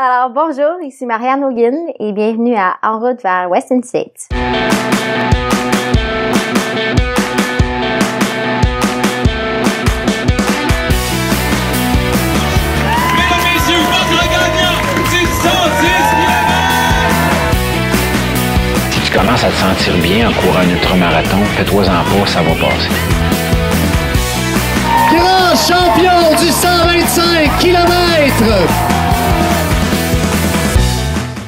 Alors bonjour, ici Marianne Hogan et bienvenue à En route vers Western States. Si tu commences à te sentir bien en courant un ultramarathon, fais-toi-en pas, ça va passer. Grand champion du 125 km!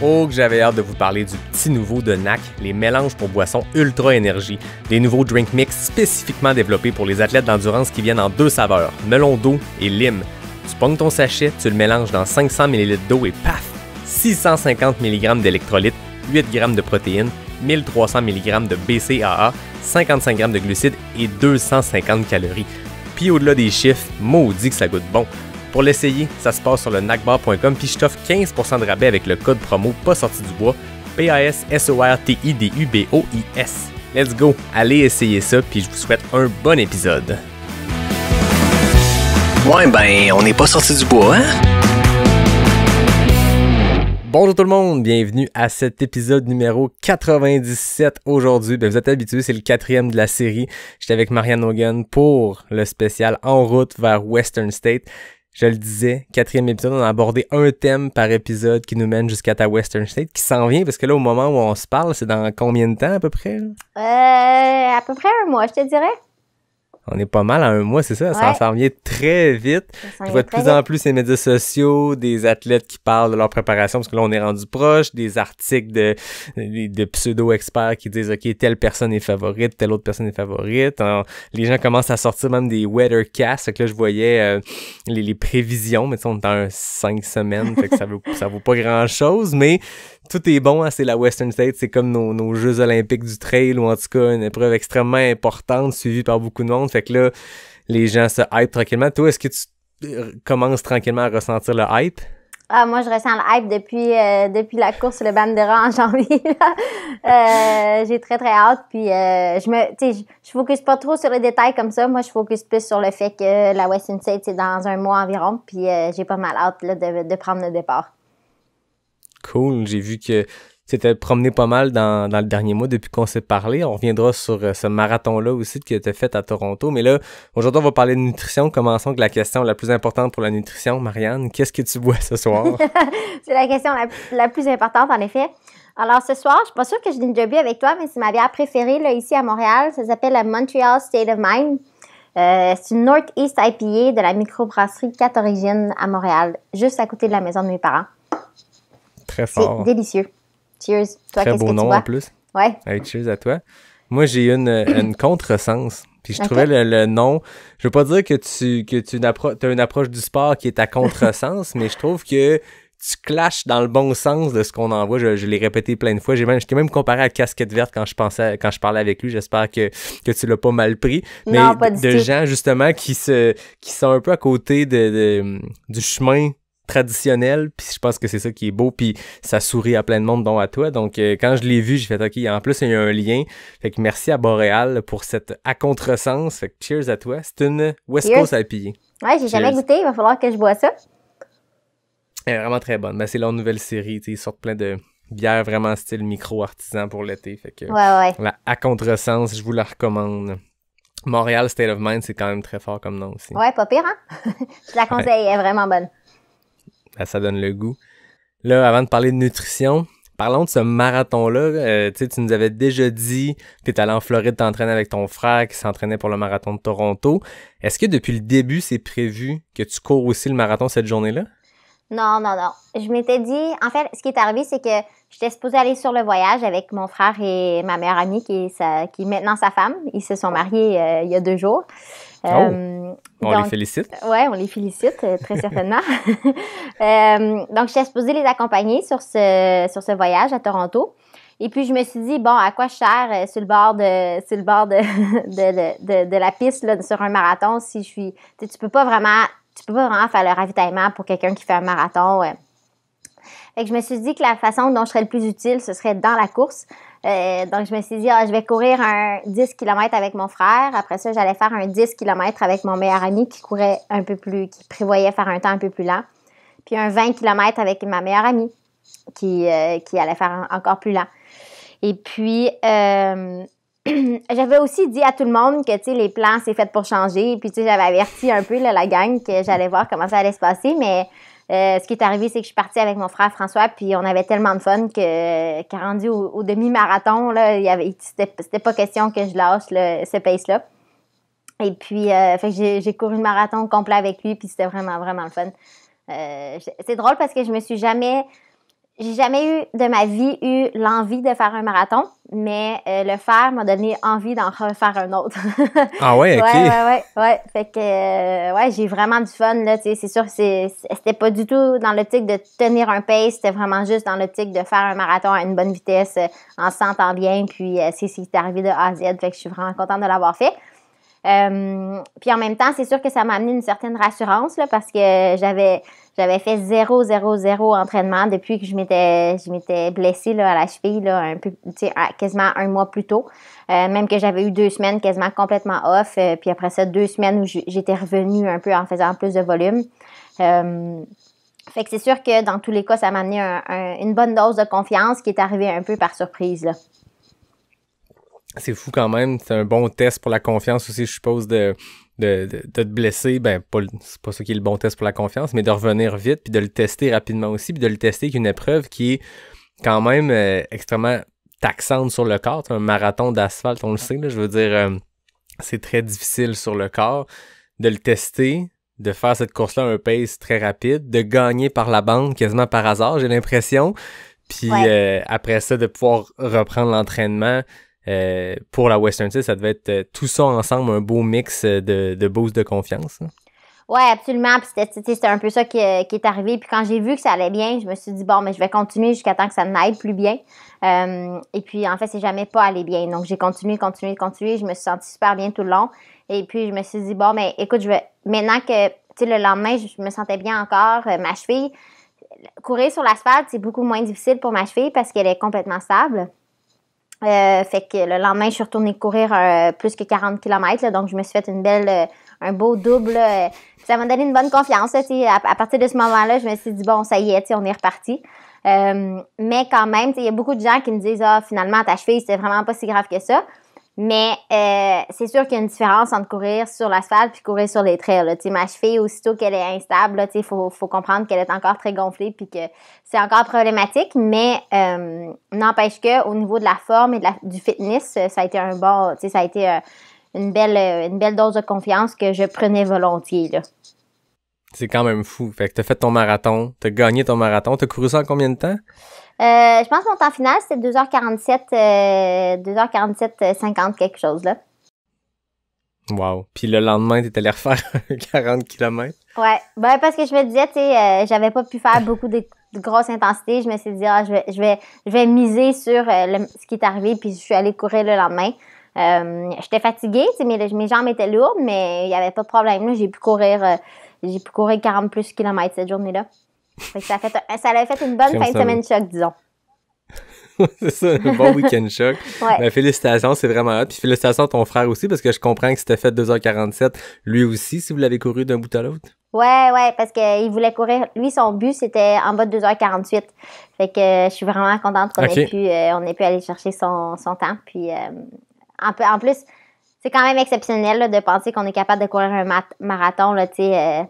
Oh, que j'avais hâte de vous parler du petit nouveau de NAC, les mélanges pour boissons Ultra Énergie, des nouveaux drink mix spécifiquement développés pour les athlètes d'endurance qui viennent en deux saveurs, melon d'eau et lime. Tu pognes ton sachet, tu le mélanges dans 500 ml d'eau et paf! 650 mg d'électrolytes, 8 g de protéines, 1300 mg de BCAA, 55 g de glucides et 250 calories. Puis au-delà des chiffres, maudit que ça goûte bon. Pour l'essayer, ça se passe sur le nacbar.com puis je t'offre 15% de rabais avec le code promo pas sorti du bois, PASSORTIDUBOIS. Let's go, allez essayer ça puis je vous souhaite un bon épisode. Ouais ben, on n'est pas sorti du bois, hein? Bonjour tout le monde, bienvenue à cet épisode numéro 97 aujourd'hui. Vous êtes habitués, c'est le 4e de la série. J'étais avec Marianne Hogan pour le spécial En route vers Western State. Je le disais, 4e épisode, on a abordé un thème par épisode qui nous mène jusqu'à ta Western State, qui s'en vient, parce que là, au moment où on se parle, c'est dans combien de temps à peu près? À peu près un mois, je te dirais. On est pas mal à un mois, c'est ça? Ouais. Ça s'en vient très vite. Je vois de plus en plus ces médias sociaux, des athlètes qui parlent de leur préparation, parce que là, on est rendu proche, des articles de pseudo-experts qui disent « OK, telle personne est favorite, telle autre personne est favorite. » Les gens commencent à sortir même des weathercasts. Fait que là, je voyais les prévisions, mais tu sais, on est dans 5 semaines, fait que ça vaut pas grand-chose, mais tout est bon, hein, c'est la Western States, c'est comme nos Jeux olympiques du trail, ou en tout cas une épreuve extrêmement importante, suivie par beaucoup de monde. Fait que là, les gens se hype tranquillement. Toi, est-ce que tu commences tranquillement à ressentir le hype? Ah, moi, je ressens le hype depuis la course le Bandera en janvier. J'ai très, très hâte. Puis, je focus pas trop sur les détails comme ça. Moi, je focus plus sur le fait que la Western States, c'est dans un mois environ. Puis, j'ai pas mal hâte là, de prendre le départ. Cool. J'ai vu que tu t'es promené pas mal dans le dernier mois depuis qu'on s'est parlé. On reviendra sur ce marathon-là aussi que tu as fait à Toronto. Mais là, aujourd'hui, on va parler de nutrition. Commençons avec la question la plus importante pour la nutrition. Marianne, qu'est-ce que tu bois ce soir? C'est la question la plus importante, en effet. Alors, ce soir, je suis pas sûre que je l'ai déjà bu avec toi, mais c'est ma bière préférée là, ici à Montréal. Ça s'appelle la Montreal State of Mind. C'est une Northeast IPA de la microbrasserie 4 Origines à Montréal, juste à côté de la maison de mes parents. Très fort. C'est délicieux. Cheers. Toi, très qu'est-ce beau que tu nom bois? en plus. Ouais. Hey, cheers à toi. Moi, j'ai une contresens. Puis je trouvais le nom... Je veux pas dire que tu as une approche du sport qui est à contresens, mais je trouve que tu clashes dans le bon sens de ce qu'on envoie. Je l'ai répété plein de fois. Je t'ai même comparé à Casquette Verte quand je parlais avec lui. J'espère que tu l'as pas mal pris. Mais non, pas du tout. gens, justement, qui sont un peu à côté du chemin traditionnel, puis je pense que c'est ça qui est beau, puis ça sourit à plein de monde, dont à toi. Donc, quand je l'ai vu, j'ai fait « OK, en plus, il y a un lien. » Fait que merci à Boréal pour cette à contresens. Fait que cheers à toi. C'est une West Coast IPA. Ouais, j'ai jamais goûté. Il va falloir que je bois ça. Elle est vraiment très bonne. Ben, c'est leur nouvelle série. Ils sortent plein de bières vraiment style micro-artisan pour l'été. Fait que ouais. La à contresens, je vous la recommande. Montréal State of Mind, c'est quand même très fort comme nom aussi. Ouais, pas pire, hein? Je la conseille, elle est vraiment bonne. Ben, ça donne le goût. Là, avant de parler de nutrition, parlons de ce marathon-là. Tu nous avais déjà dit que tu étais allé en Floride t'entraîner avec ton frère qui s'entraînait pour le marathon de Toronto. Est-ce que depuis le début, c'est prévu que tu cours aussi le marathon cette journée-là? Non. Je m'étais dit... En fait, ce qui est arrivé, c'est que j'étais supposée aller sur le voyage avec mon frère et ma meilleure amie qui est maintenant sa femme. Ils se sont mariés il y a 2 jours. On les félicite. Oui, on les félicite, très certainement. Donc, j'étais supposée les accompagner sur ce voyage à Toronto. Et puis, je me suis dit, bon, à quoi je sers sur le bord de la piste là, sur un marathon si je suis... Tu peux pas vraiment faire le ravitaillement pour quelqu'un qui fait un marathon. Fait que je me suis dit que la façon dont je serais le plus utile, ce serait dans la course. Donc, je me suis dit, je vais courir un 10 km avec mon frère. Après ça, j'allais faire un 10 km avec mon meilleur ami qui prévoyait faire un temps un peu plus lent. puis un 20 km avec ma meilleure amie qui allait faire encore plus lent. Et puis, j'avais aussi dit à tout le monde que, tu sais, les plans, c'est fait pour changer. Puis, tu sais, j'avais averti un peu là, la gang que j'allais voir comment ça allait se passer. Mais ce qui est arrivé, c'est que je suis partie avec mon frère François. Puis, on avait tellement de fun que rendu au demi-marathon, là, c'était pas question que je lâche ce pace-là. Et puis, fait que j'ai couru le marathon complet avec lui. Puis, c'était vraiment, vraiment le fun. C'est drôle parce que j'ai jamais eu de ma vie l'envie de faire un marathon, mais le faire m'a donné envie d'en refaire un autre. Ah ouais, ok. Ouais. Fait que, j'ai vraiment du fun, là, tu sais, c'est sûr que c'était pas du tout dans l'optique de tenir un pace, c'était vraiment juste dans l'optique de faire un marathon à une bonne vitesse, en se sentant bien, puis c'est arrivé de A à Z, fait que je suis vraiment contente de l'avoir fait. Puis en même temps, c'est sûr que ça m'a amené une certaine rassurance, là, parce que j'avais fait 0 entraînement depuis que je m'étais blessée là, à la cheville là, un peu, quasiment un mois plus tôt. Même que j'avais eu 2 semaines quasiment complètement off. Puis après ça, 2 semaines où j'étais revenue un peu en faisant plus de volume. Fait que c'est sûr que dans tous les cas, ça m'a amené une bonne dose de confiance qui est arrivée un peu par surprise, là. C'est fou quand même. C'est un bon test pour la confiance aussi, je suppose, de te blesser. Ben, c'est pas ça qui est le bon test pour la confiance, mais de revenir vite, puis de le tester rapidement aussi, puis de le tester avec une épreuve qui est quand même extrêmement taxante sur le corps. Un marathon d'asphalte, on le sait, là, je veux dire, c'est très difficile sur le corps. De le tester, de faire cette course-là à un pace très rapide, de gagner par la bande quasiment par hasard, j'ai l'impression. Puis après ça, de pouvoir reprendre l'entraînement. Pour la Western States, ça devait être tout ça ensemble, un beau mix de boost de confiance. Hein? Oui, absolument. Puis c'était un peu ça qui est arrivé. Puis quand j'ai vu que ça allait bien, je me suis dit, bon, mais je vais continuer jusqu'à temps que ça n'aille plus bien. Et puis, en fait, c'est jamais pas allé bien. Donc, j'ai continué. Je me suis sentie super bien tout le long. Et puis, je me suis dit, bon, mais écoute, maintenant que, tu sais, le lendemain, je me sentais bien encore. Ma cheville, courir sur l'asphalte, c'est beaucoup moins difficile pour ma cheville parce qu'elle est complètement stable. Fait que le lendemain, je suis retournée courir plus que 40 km. Là, donc, je me suis fait un beau double. Ça m'a donné une bonne confiance. Là, à partir de ce moment-là, je me suis dit, bon, ça y est, on est reparti. Mais quand même, il y a beaucoup de gens qui me disent, finalement, ta cheville, c'était vraiment pas si grave que ça. Mais c'est sûr qu'il y a une différence entre courir sur l'asphalte puis courir sur les trails. Là. Ma cheville, aussitôt qu'elle est instable, il faut comprendre qu'elle est encore très gonflée puis que c'est encore problématique. Mais n'empêche qu'au niveau de la forme et du fitness, ça a été une belle dose de confiance que je prenais volontiers. Là. C'est quand même fou. Fait que t'as fait ton marathon, t'as gagné ton marathon. T'as couru ça en combien de temps? Je pense que mon temps final, c'était 2h47, 50 quelque chose, là. Wow. Puis le lendemain, t'es allé refaire 40 km? Ouais. Ben, parce que je me disais, tu sais, j'avais pas pu faire beaucoup de grosse intensité. Je me suis dit, je vais miser sur ce qui est arrivé, puis je suis allée courir le lendemain. J'étais fatiguée, tu sais, mes jambes étaient lourdes, mais il y avait pas de problème, là. J'ai pu courir 40 plus kilomètres cette journée-là. Fait que ça avait fait une bonne fin de semaine choc, disons. C'est ça, un bon week-end choc. Ouais. Ben, félicitations, c'est vraiment hot. Puis félicitations à ton frère aussi, parce que je comprends que c'était fait 2h47, lui aussi, si vous l'avez couru d'un bout à l'autre. Ouais, parce qu'il voulait courir. Lui, son but, c'était en bas de 2h48. Fait que je suis vraiment contente qu'on ait pu aller chercher son temps. Puis en plus, c'est quand même exceptionnel là, de penser qu'on est capable de courir un marathon, là, tu sais.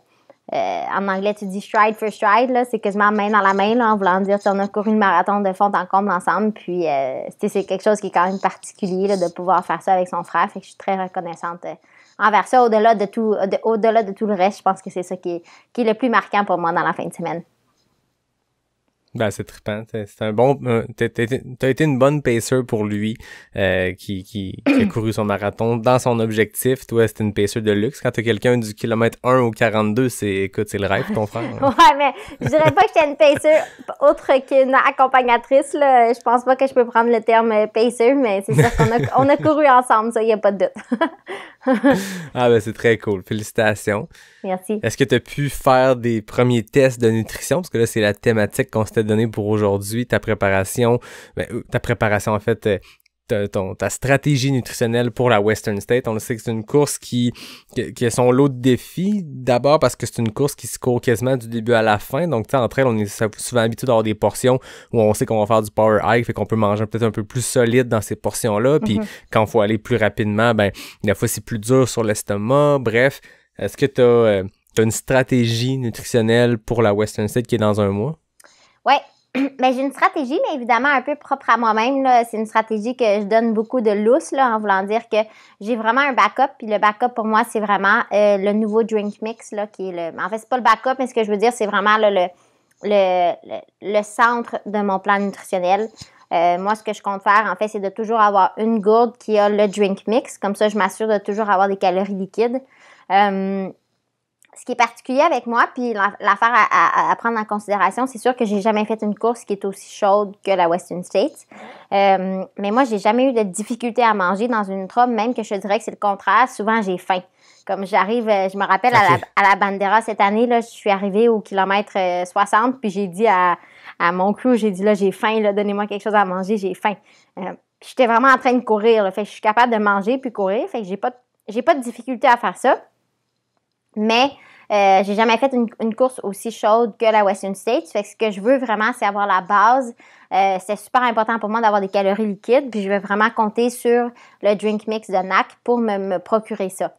En anglais, tu dis stride for stride, là, c'est quasiment main dans la main, là, en voulant dire on a couru le marathon de fond en comble ensemble, puis c'est quelque chose qui est quand même particulier là, de pouvoir faire ça avec son frère, fait que je suis très reconnaissante envers ça, au-delà de tout le reste. Je pense que c'est ça qui est le plus marquant pour moi dans la fin de semaine. Ben, c'est trippant. C'est un bon. T'as été une bonne pacer pour lui qui a couru son marathon dans son objectif. Toi, c'était une pacer de luxe. Quand t'as quelqu'un du kilomètre 1 au 42, c'est le rêve, ton frère. Hein? Ouais, mais je dirais pas que j'étais une pacer autre qu'une accompagnatrice. Là. Je pense pas que je peux prendre le terme pacer, mais c'est sûr qu'on a couru ensemble, ça, il n'y a pas de doute. Ah ben, c'est très cool. Félicitations. Merci. Est-ce que tu as pu faire des premiers tests de nutrition? Parce que là, c'est la thématique qu'on s'était donnée pour aujourd'hui. Ta préparation, en fait, ta stratégie nutritionnelle pour la Western State. On le sait que c'est une course qui a son lot de défis. D'abord parce que c'est une course qui se court quasiment du début à la fin. Donc, tu sais, entre elles, on est souvent habitué d'avoir des portions où on sait qu'on va faire du power hike, fait qu'on peut manger peut-être un peu plus solide dans ces portions-là. Puis, quand il faut aller plus rapidement, ben, des fois, c'est plus dur sur l'estomac. Bref, est-ce que t'as une stratégie nutritionnelle pour la Western State qui est dans un mois? Ouais. Ben, j'ai une stratégie, mais évidemment un peu propre à moi-même, là. C'est une stratégie que je donne beaucoup de lousse, là, en voulant dire que j'ai vraiment un backup. Puis le backup, pour moi, c'est vraiment le nouveau drink mix, là, qui est en fait, c'est pas le backup, mais ce que je veux dire, c'est vraiment là, le centre de mon plan nutritionnel. Moi, ce que je compte faire, en fait, c'est de toujours avoir une gourde qui a le drink mix. Comme ça, je m'assure de toujours avoir des calories liquides. Ce qui est particulier avec moi, puis l'affaire à prendre en considération, c'est sûr que j'ai jamais fait une course qui est aussi chaude que la Western States. Mais moi, j'ai jamais eu de difficulté à manger dans une ultra, même que je dirais que c'est le contraire. Souvent, j'ai faim. Comme j'arrive, je me rappelle à la Bandera cette année, là, je suis arrivée au kilomètre 60, puis j'ai dit à mon crew, j'ai dit là, j'ai faim, là, donnez-moi quelque chose à manger, j'ai faim. J'étais vraiment en train de courir, là, fait que je suis capable de manger puis courir, fait que j'ai pas de difficulté à faire ça. Mais j'ai jamais fait une course aussi chaude que la Western States. Fait que ce que je veux vraiment, c'est avoir la base. C'est super important pour moi d'avoir des calories liquides. Puis je vais vraiment compter sur le drink mix de NAC pour me procurer ça.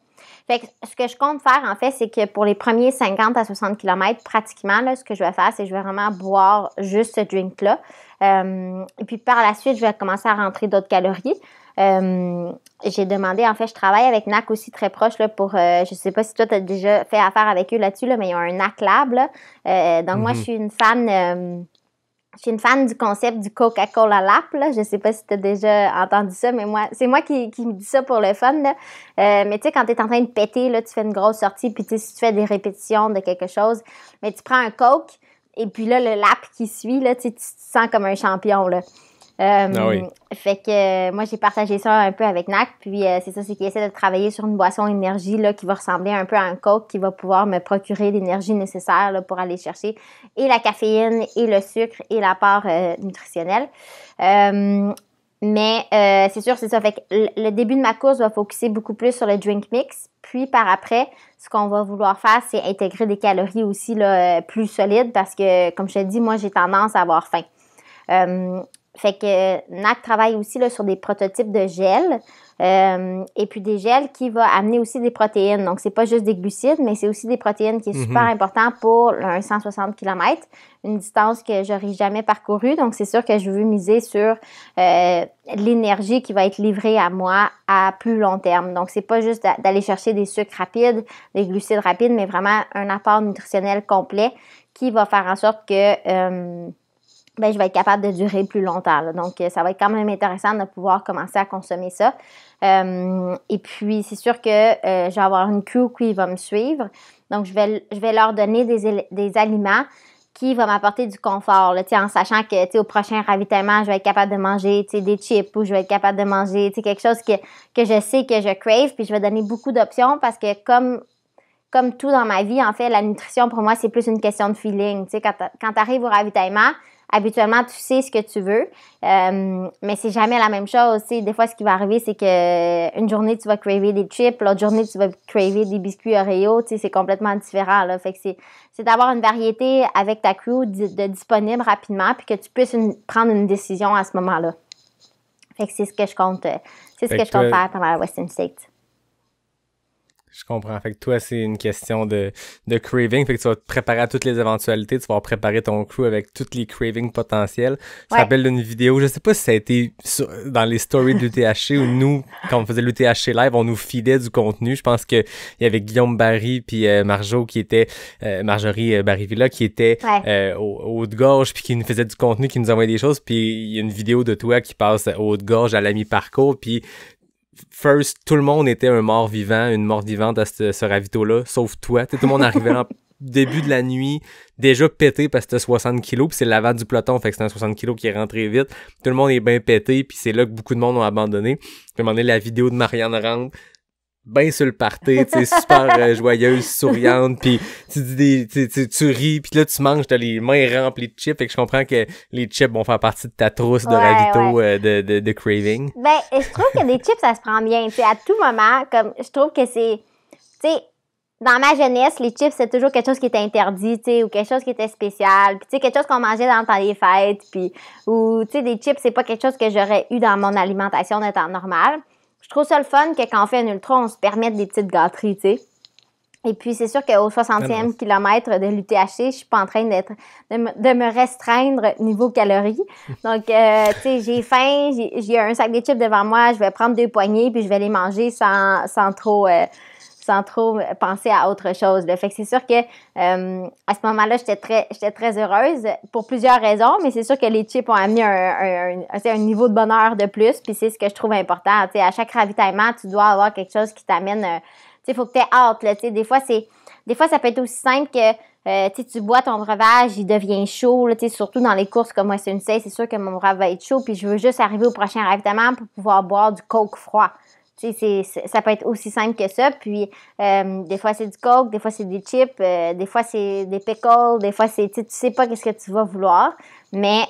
Fait que ce que je compte faire, en fait, c'est que pour les premiers 50 à 60 km, pratiquement, là, ce que je vais faire, c'est que je vais vraiment boire juste ce drink-là. Et puis par la suite, je vais commencer à rentrer d'autres calories. J'ai demandé, en fait, je travaille avec NAC aussi très proche là, pour, je sais pas si toi tu as déjà fait affaire avec eux là-dessus, là, mais ils ont un NAC Lab. Là. Donc moi, je suis une fan du concept du Coca-Cola Lap. Là. Je sais pas si tu as déjà entendu ça, mais moi, c'est moi qui me dis ça pour le fun. Là. Mais tu sais, quand tu es en train de péter, là, tu fais une grosse sortie, puis si tu fais des répétitions de quelque chose, mais tu prends un Coke, et puis là, le lap qui suit, là, tu te sens comme un champion. Là. Oui. Fait que moi, j'ai partagé ça un peu avec NAC, puis c'est ça, c'est qu'ils essaient de travailler sur une boisson énergie là, qui va ressembler un peu à un Coke, qui va pouvoir me procurer l'énergie nécessaire là, pour aller chercher et la caféine, et le sucre, et l'apport nutritionnel. Mais c'est sûr, c'est ça. Fait que le début de ma course va focuser beaucoup plus sur le drink mix. Puis par après, ce qu'on va vouloir faire, c'est intégrer des calories aussi là, plus solides parce que, comme je te dis, moi, j'ai tendance à avoir faim. Fait que NAC travaille aussi là, sur des prototypes de gel et puis des gels qui vont amener aussi des protéines. Donc, c'est pas juste des glucides, mais c'est aussi des protéines qui est super important pour un 160 km, une distance que j'aurais jamais parcourue. Donc, c'est sûr que je veux miser sur l'énergie qui va être livrée à moi à plus long terme. Donc, c'est pas juste d'aller chercher des sucres rapides, des glucides rapides, mais vraiment un apport nutritionnel complet qui va faire en sorte que je vais être capable de durer plus longtemps. Là. Donc, ça va être quand même intéressant de pouvoir commencer à consommer ça. Et puis, c'est sûr que je vais avoir une crew qui va me suivre. Donc, je vais leur donner des aliments qui vont m'apporter du confort, là, en sachant que au prochain ravitaillement, je vais être capable de manger des chips ou je vais être capable de manger quelque chose que je sais que je crave. Puis, je vais donner beaucoup d'options parce que comme tout dans ma vie, en fait, la nutrition, pour moi, c'est plus une question de feeling. Quand tu arrives au ravitaillement, habituellement, tu sais ce que tu veux, mais c'est jamais la même chose. T'sais. Des fois, ce qui va arriver, c'est que une journée, tu vas craver des chips, l'autre journée, tu vas craver des biscuits Oreo. C'est complètement différent. Là. Fait que c'est d'avoir une variété avec ta crew de disponible rapidement puis que tu puisses prendre une décision à ce moment-là. Fait que c'est ce que je compte, faire pendant la Western States. Je comprends. Fait que toi, c'est une question de craving. Fait que tu vas te préparer à toutes les éventualités. Tu vas préparer ton crew avec toutes les cravings potentiels. Je me rappelle d'une vidéo, je sais pas si ça a été dans les stories de l'UTHC ou nous, quand on faisait l'UTHC live, on nous feedait du contenu. Je pense que il y avait Guillaume Barry puis Marjorie Barry-Villa qui était au Haute-Gorge puis qui nous faisait du contenu, qui nous envoyait des choses. Puis il y a une vidéo de toi qui passe au Haute-Gorge à la mi-parcours. Puis first, tout le monde était une mort-vivante à ce ravito-là, sauf toi. Tout le monde arrivait en début de la nuit, déjà pété parce que c'était 60 kilos, puis c'est l'avant du peloton, fait que c'est un 60 kilos qui est rentré vite. Tout le monde est bien pété, puis c'est là que beaucoup de monde ont abandonné. Puis à un moment donné, la vidéo de Marianne rentre, bien sur le party, tu sais, super joyeuse, souriante, puis tu dis tu ris, puis là tu manges, t'as les mains remplies de chips, et que je comprends que les chips vont faire partie de ta trousse de ravito de craving. Ben, je trouve que des chips, ça se prend bien, tu sais, à tout moment, comme, je trouve que c'est, tu sais, dans ma jeunesse, les chips, c'est toujours quelque chose qui était interdit, tu sais, ou quelque chose qui était spécial, puis tu sais, quelque chose qu'on mangeait dans le temps des fêtes, puis, ou, tu sais, des chips, c'est pas quelque chose que j'aurais eu dans mon alimentation de temps normal. Je trouve ça le fun que quand on fait un ultra, on se permette des petites gâteries, tu sais. Et puis, c'est sûr qu'au 60e kilomètre de l'UTHC, je suis pas en train de me restreindre niveau calories. Donc, tu sais, j'ai faim, j'ai un sac de chips devant moi, je vais prendre 2 poignées, puis je vais les manger sans trop penser à autre chose. Là. Fait que c'est sûr que à ce moment-là, j'étais très heureuse pour plusieurs raisons, mais c'est sûr que les chips ont amené un niveau de bonheur de plus, puis c'est ce que je trouve important. Tu sais, à chaque ravitaillement, tu dois avoir quelque chose qui t'amène. Tu sais, il faut que tu aies hâte. Là, tu sais, des fois, ça peut être aussi simple que tu bois ton breuvage, il devient chaud. Là, tu sais, surtout dans les courses comme Western States, c'est sûr que mon breuvage va être chaud, puis je veux juste arriver au prochain ravitaillement pour pouvoir boire du Coke froid. Tu sais, ça peut être aussi simple que ça. Puis, des fois, c'est du Coke, des fois, c'est des chips, des fois, c'est des pickles, des fois, tu sais pas qu'est-ce que tu vas vouloir. Mais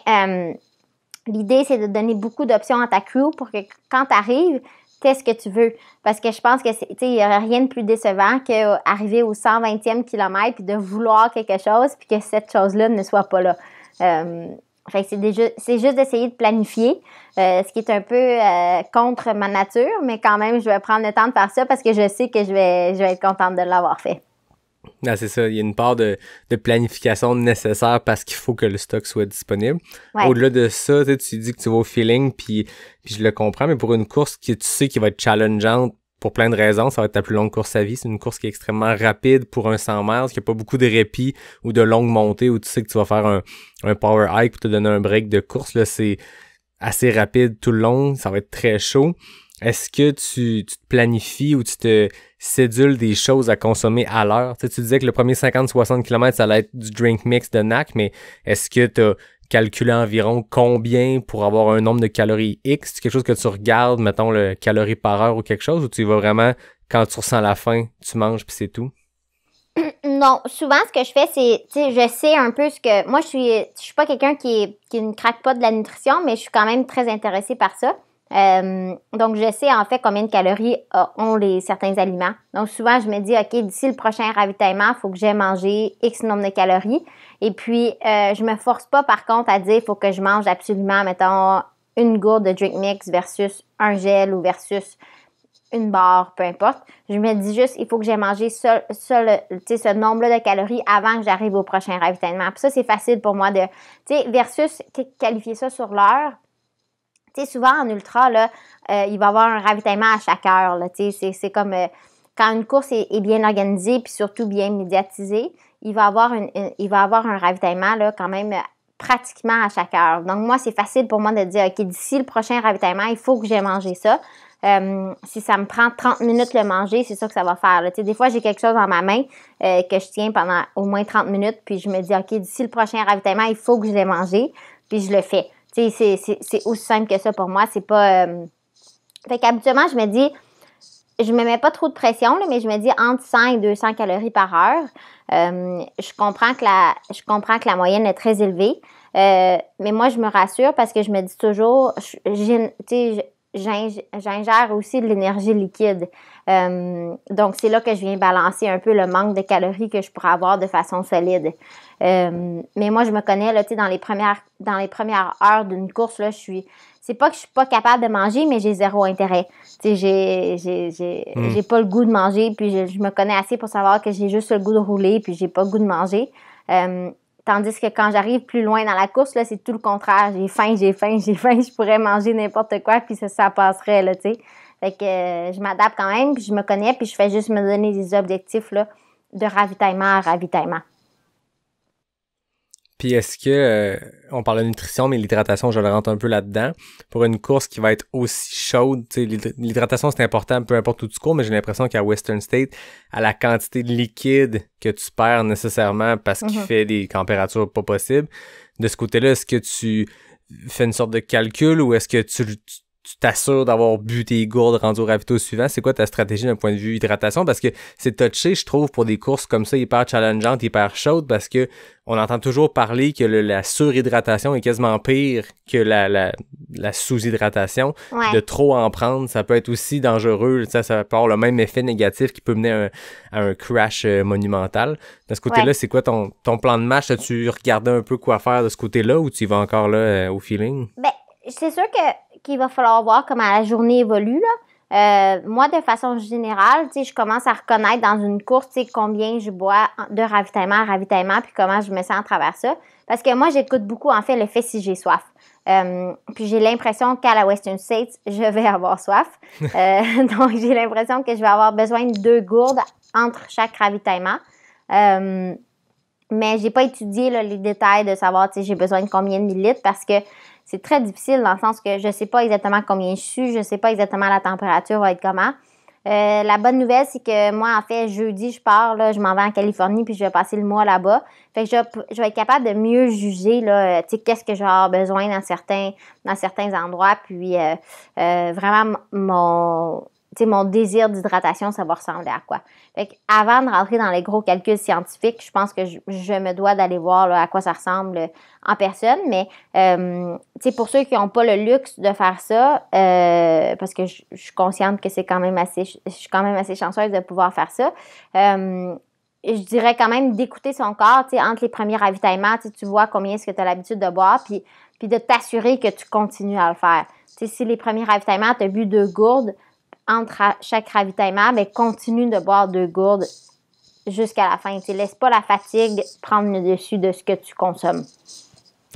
l'idée, c'est de donner beaucoup d'options à ta crew pour que quand tu arrives, t'aies ce que tu veux. Parce que je pense que, tu sais, il n'y aurait rien de plus décevant qu'arriver au 120e kilomètre puis de vouloir quelque chose puis que cette chose-là ne soit pas là. Fait que c'est juste d'essayer de planifier, ce qui est un peu contre ma nature, mais quand même, je vais prendre le temps de faire ça parce que je sais que je vais être contente de l'avoir fait. Ah, c'est ça, il y a une part de planification nécessaire parce qu'il faut que le stock soit disponible. Ouais. Au-delà de ça, tu dis que tu vas au feeling, puis je le comprends, mais pour une course que tu sais qui va être challengeante pour plein de raisons, ça va être ta plus longue course à vie. C'est une course qui est extrêmement rapide pour un 100 miles, qui n'a pas beaucoup de répit ou de longues montées où tu sais que tu vas faire un power hike pour te donner un break de course. Là, c'est assez rapide tout le long, ça va être très chaud. Est-ce que tu te planifies ou tu te cédules des choses à consommer à l'heure? Tu disais que le premier 50-60 km, ça allait être du drink mix de NAC, mais est-ce que tu as calculé environ combien pour avoir un nombre de calories X? C'est quelque chose que tu regardes, mettons, le calories par heure ou quelque chose, ou tu y vas vraiment, quand tu ressens la faim, tu manges puis c'est tout? Non, souvent, ce que je fais, c'est, tu sais, je sais un peu ce que... Moi, je suis pas quelqu'un qui ne craque pas de la nutrition, mais je suis quand même très intéressée par ça. Donc, je sais en fait combien de calories ont certains aliments. Donc, souvent, je me dis, OK, d'ici le prochain ravitaillement, il faut que j'aie mangé X nombre de calories. Et puis, je me force pas, par contre, à dire, il faut que je mange absolument, mettons, une gourde de drink mix versus un gel ou versus une barre, peu importe. Je me dis juste, il faut que j'aie mangé ce nombre-là de calories avant que j'arrive au prochain ravitaillement. Puis ça, c'est facile pour moi de, tu sais, versus qualifier ça sur l'heure. Tu sais, souvent en ultra, là, il va y avoir un ravitaillement à chaque heure. Là, tu sais, c'est comme quand une course est bien organisée puis surtout bien médiatisée, il va y avoir un ravitaillement là, quand même pratiquement à chaque heure. Donc, moi, c'est facile pour moi de dire, OK, d'ici le prochain ravitaillement, il faut que j'aie mangé ça. Si ça me prend 30 minutes le manger, c'est ça que ça va faire. Là. Tu sais, des fois, j'ai quelque chose dans ma main que je tiens pendant au moins 30 minutes, puis je me dis, OK, d'ici le prochain ravitaillement, il faut que je l'ai mangé, puis je le fais. Tu sais, c'est aussi simple que ça pour moi. C'est pas... Fait qu'habituellement, je me dis... Je me mets pas trop de pression, là, mais je me dis entre 100 et 200 calories par heure. Je comprends que la moyenne est très élevée. Mais moi, je me rassure parce que je me dis toujours... J'ingère aussi de l'énergie liquide. Donc, c'est là que je viens balancer un peu le manque de calories que je pourrais avoir de façon solide. Mais moi, je me connais, là, tu sais, dans les premières heures d'une course, là, c'est pas que je suis pas capable de manger, mais j'ai zéro intérêt. Tu sais, j'ai pas le goût de manger, puis je me connais assez pour savoir que j'ai juste le goût de rouler, puis j'ai pas le goût de manger. Tandis que quand j'arrive plus loin dans la course, là, c'est tout le contraire. J'ai faim, je pourrais manger n'importe quoi, puis ça passerait, là, tu sais. Fait que je m'adapte quand même, puis je me connais, puis je fais juste me donner des objectifs, là, de ravitaillement à ravitaillement. Puis est-ce que, on parle de nutrition, mais l'hydratation, je le rentre un peu là-dedans. Pour une course qui va être aussi chaude, tu sais, l'hydratation, c'est important, peu importe où tu cours, mais j'ai l'impression qu'à Western State, à la quantité de liquide que tu perds nécessairement parce qu'il fait des températures pas possibles, de ce côté-là, est-ce que tu fais une sorte de calcul ou est-ce que tu tu t'assures d'avoir bu tes gourdes rendues au ravito suivant? C'est quoi ta stratégie d'un point de vue hydratation? Parce que c'est touché, je trouve, pour des courses comme ça, hyper challengeantes, hyper chaudes, parce que on entend toujours parler que la surhydratation est quasiment pire que la sous-hydratation. Ouais. De trop en prendre, ça peut être aussi dangereux. Ça peut avoir le même effet négatif qui peut mener à un crash monumental. De ce côté-là, c'est quoi ton plan de match? As-tu regardé un peu quoi faire de ce côté-là ou tu y vas encore là au feeling? Ben, c'est sûr qu'il va falloir voir comment la journée évolue, là. Moi, de façon générale, tu sais, je commence à reconnaître dans une course, tu sais, combien je bois de ravitaillement à ravitaillement, puis comment je me sens à travers ça. Parce que moi, j'écoute beaucoup, en fait, le fait si j'ai soif. Puis j'ai l'impression qu'à la Western States, je vais avoir soif. Donc, j'ai l'impression que je vais avoir besoin de 2 gourdes entre chaque ravitaillement. Mais j'ai pas étudié là, les détails de savoir, tu sais, j'ai besoin de combien de millilitres parce que c'est très difficile dans le sens que je sais pas exactement combien je suis, je sais pas exactement la température va être comment. La bonne nouvelle, c'est que moi, en fait, jeudi, je pars, là, je m'en vais en Californie puis je vais passer le mois là-bas. Fait que je vais être capable de mieux juger, là, tu sais, qu'est-ce que je vais avoir besoin dans certains endroits. Puis, vraiment, mon désir d'hydratation, ça va ressembler à quoi. Fait que avant de rentrer dans les gros calculs scientifiques, je pense que je me dois d'aller voir là, à quoi ça ressemble en personne. Mais pour ceux qui n'ont pas le luxe de faire ça, parce que je suis consciente que je suis quand même assez chanceuse de pouvoir faire ça. Je dirais quand même d'écouter son corps, entre les premiers ravitaillements, tu vois combien est-ce que tu as l'habitude de boire, puis de t'assurer que tu continues à le faire. Si les premiers ravitaillements, tu as bu 2 gourdes, entre chaque ravitaillement, ben continue de boire 2 gourdes jusqu'à la fin. Laisse pas la fatigue prendre le dessus de ce que tu consommes.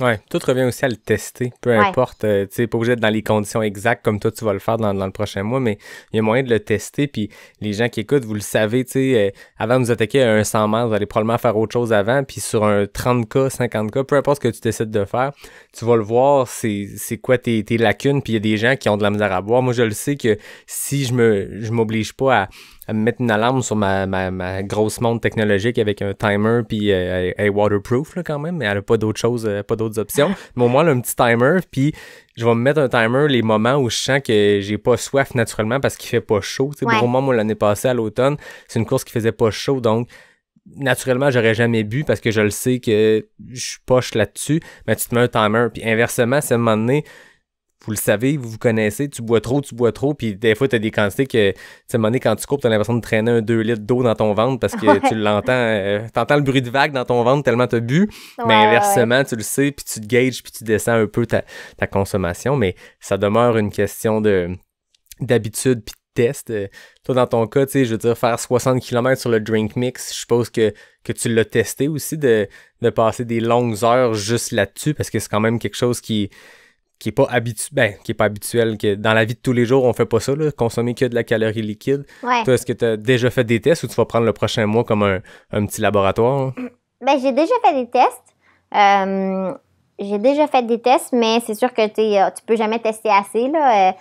Ouais, tout revient aussi à le tester, peu importe, tu sais, pas obligé d'être dans les conditions exactes comme toi tu vas le faire dans le prochain mois, mais il y a moyen de le tester, puis les gens qui écoutent, vous le savez, tu sais, avant de nous attaquer à un 100 mètres, vous allez probablement faire autre chose avant, puis sur un 30K, 50K, peu importe ce que tu décides de faire, tu vas le voir, c'est quoi tes lacunes, puis il y a des gens qui ont de la misère à boire. Moi, je le sais que si je m'oblige pas à me mettre une alarme sur ma grosse montre technologique avec un timer puis elle est waterproof là, quand même, mais elle a pas d'autres choses, pas d'autres options. Mais au moins elle a un petit timer, puis je vais me mettre un timer les moments où je sens que j'ai pas soif naturellement parce qu'il fait pas chaud. Tu sais, pour moi, l'année passée à l'automne, c'est une course qui faisait pas chaud, donc naturellement, j'aurais jamais bu parce que je le sais que je suis poche là-dessus, mais tu te mets un timer. Puis inversement, si à un moment donné, vous le savez, vous vous connaissez, tu bois trop, puis des fois, tu as des quantités que, tu sais, à un moment donné, quand tu cours, tu as l'impression de traîner un 2 litres d'eau dans ton ventre parce que tu l'entends, t'entends le bruit de vague dans ton ventre tellement tu as bu, mais inversement, tu le sais, puis tu te gages, puis tu descends un peu ta consommation, mais ça demeure une question d'habitude puis de test. Toi, dans ton cas, tu sais, je veux dire, faire 60 km sur le drink mix, je suppose que tu l'as testé aussi, de passer des longues heures juste là-dessus, parce que c'est quand même quelque chose qui est pas habituel, que dans la vie de tous les jours, on fait pas ça, là, consommer que de la calorie liquide. Ouais. Toi, est-ce que tu as déjà fait des tests ou tu vas prendre le prochain mois comme un petit laboratoire? Ben, j'ai déjà fait des tests. Mais c'est sûr que tu peux jamais tester assez, là.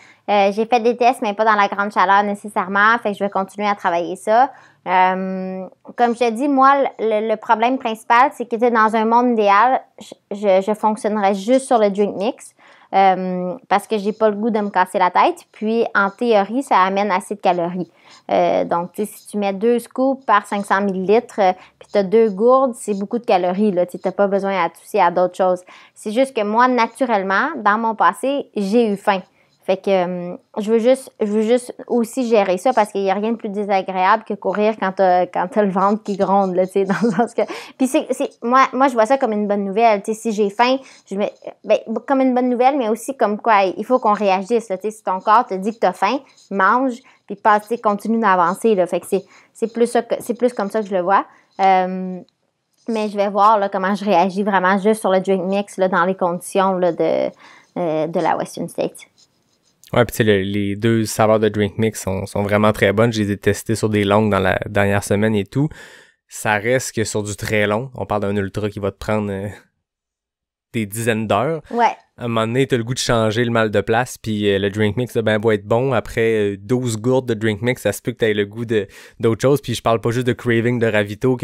J'ai fait des tests, mais pas dans la grande chaleur nécessairement. Fait que je vais continuer à travailler ça. Comme je te dis, moi, le problème principal, c'est que dans un monde idéal, je fonctionnerais juste sur le drink mix. Parce que j'ai pas le goût de me casser la tête. Puis, en théorie, ça amène assez de calories. Donc, tu sais, si tu mets 2 scoops par 500 millilitres, puis tu as 2 gourdes, c'est beaucoup de calories, là. Tu n'as pas besoin à toucher à d'autres choses. C'est juste que moi, naturellement, dans mon passé, j'ai eu faim. Fait que je veux juste aussi gérer ça parce qu'il n'y a rien de plus désagréable que courir quand t'as le ventre qui gronde, là, tu sais, dans le sens que... Puis moi, je vois ça comme une bonne nouvelle, tu sais, si j'ai faim, comme une bonne nouvelle, mais aussi comme quoi, il faut qu'on réagisse, là, tu sais, si ton corps te dit que t'as faim, mange, puis continue d'avancer, là, fait que c'est plus comme ça que je le vois. Mais je vais voir, là, comment je réagis vraiment juste sur le drink mix, là, dans les conditions, là, de la Western States. Ouais, puis tu sais, les 2 saveurs de drink mix sont vraiment très bonnes. Je les ai testées sur des longues dans la dernière semaine et tout. Ça reste que sur du très long, on parle d'un ultra qui va te prendre des dizaines d'heures. Ouais. À un moment donné, t'as le goût de changer le mal de place, puis le drink mix, ben, va être bon. Après 12 gourdes de drink mix, ça se peut que t'aies le goût d'autre chose. Puis je parle pas juste de craving de ravito,